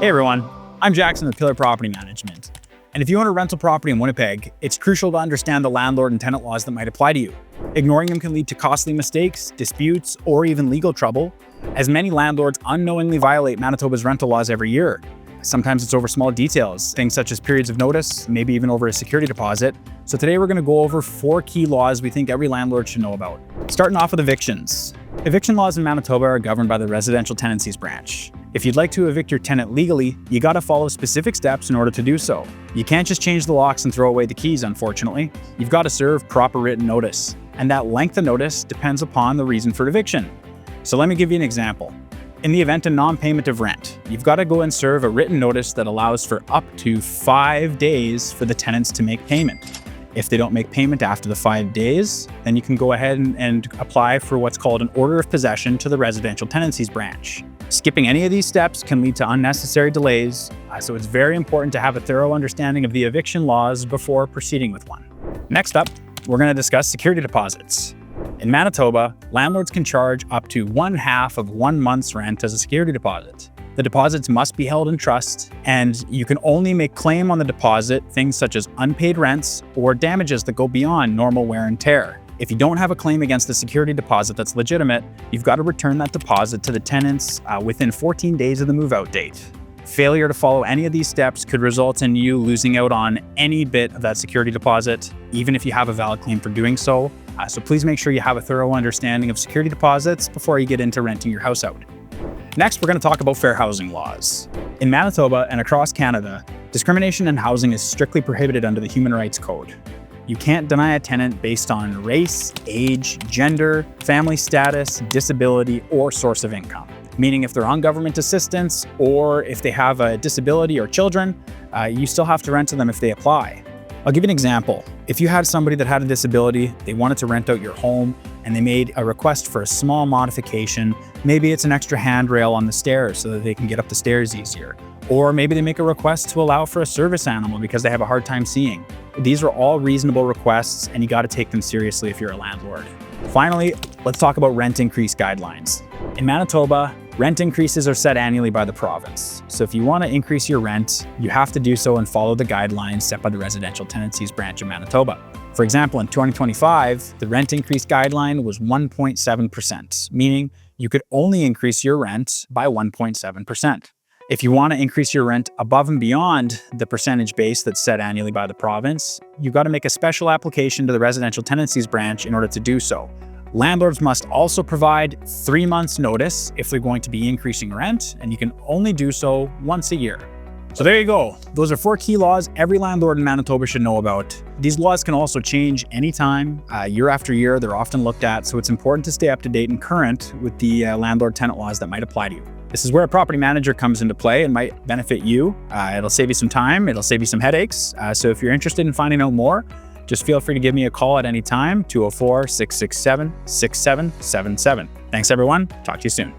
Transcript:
Hey everyone, I'm Jackson with Pillar Property Management. And if you own a rental property in Winnipeg, it's crucial to understand the landlord and tenant laws that might apply to you. Ignoring them can lead to costly mistakes, disputes, or even legal trouble, as many landlords unknowingly violate Manitoba's rental laws every year. Sometimes it's over small details, things such as periods of notice, maybe even over a security deposit. So today we're going to go over 4 key laws we think every landlord should know about. Starting off with evictions. Eviction laws in Manitoba are governed by the Residential Tenancies branch. If you'd like to evict your tenant legally, you gotta follow specific steps in order to do so. You can't just change the locks and throw away the keys, unfortunately. You've got to serve proper written notice, and that length of notice depends upon the reason for eviction. So let me give you an example. In the event of non-payment of rent, you've got to go and serve a written notice that allows for up to 5 days for the tenants to make payment. If they don't make payment after the 5 days, then you can go ahead and apply for what's called an order of possession to the Residential Tenancies branch. Skipping any of these steps can lead to unnecessary delays, so it's very important to have a thorough understanding of the eviction laws before proceeding with one. Next up, we're going to discuss security deposits. In Manitoba, landlords can charge up to 1/2 of 1 month's rent as a security deposit. The deposits must be held in trust, and you can only make claim on the deposit things such as unpaid rents or damages that go beyond normal wear and tear. If you don't have a claim against the security deposit that's legitimate, you've got to return that deposit to the tenants within 14 days of the move-out date. Failure to follow any of these steps could result in you losing out on any bit of that security deposit, even if you have a valid claim for doing so. So please make sure you have a thorough understanding of security deposits before you get into renting your house out. Next, we're going to talk about fair housing laws. In Manitoba and across Canada, discrimination in housing is strictly prohibited under the Human Rights Code. You can't deny a tenant based on race, age, gender, family status, disability, or source of income. Meaning if they're on government assistance or if they have a disability or children, you still have to rent to them if they apply. I'll give you an example. If you had somebody that had a disability, they wanted to rent out your home, and they made a request for a small modification, maybe it's an extra handrail on the stairs so that they can get up the stairs easier. Or maybe they make a request to allow for a service animal because they have a hard time seeing. These are all reasonable requests, and you got to take them seriously if you're a landlord. Finally, let's talk about rent increase guidelines. In Manitoba, rent increases are set annually by the province. So if you want to increase your rent, you have to do so and follow the guidelines set by the Residential Tenancies branch in Manitoba. For example, in 2025, the rent increase guideline was 1.7%, meaning you could only increase your rent by 1.7%. If you want to increase your rent above and beyond the percentage base that's set annually by the province, you've got to make a special application to the Residential Tenancies branch in order to do so. Landlords must also provide 3 months notice if they're going to be increasing rent, and you can only do so once a year. So there you go. Those are 4 key laws every landlord in Manitoba should know about. These laws can also change anytime, year after year. They're often looked at, so it's important to stay up to date and current with the landlord-tenant laws that might apply to you. This is where a property manager comes into play and might benefit you. It'll save you some time, it'll save you some headaches. So if you're interested in finding out more, just feel free to give me a call at any time, 204-667-6777. Thanks everyone, talk to you soon.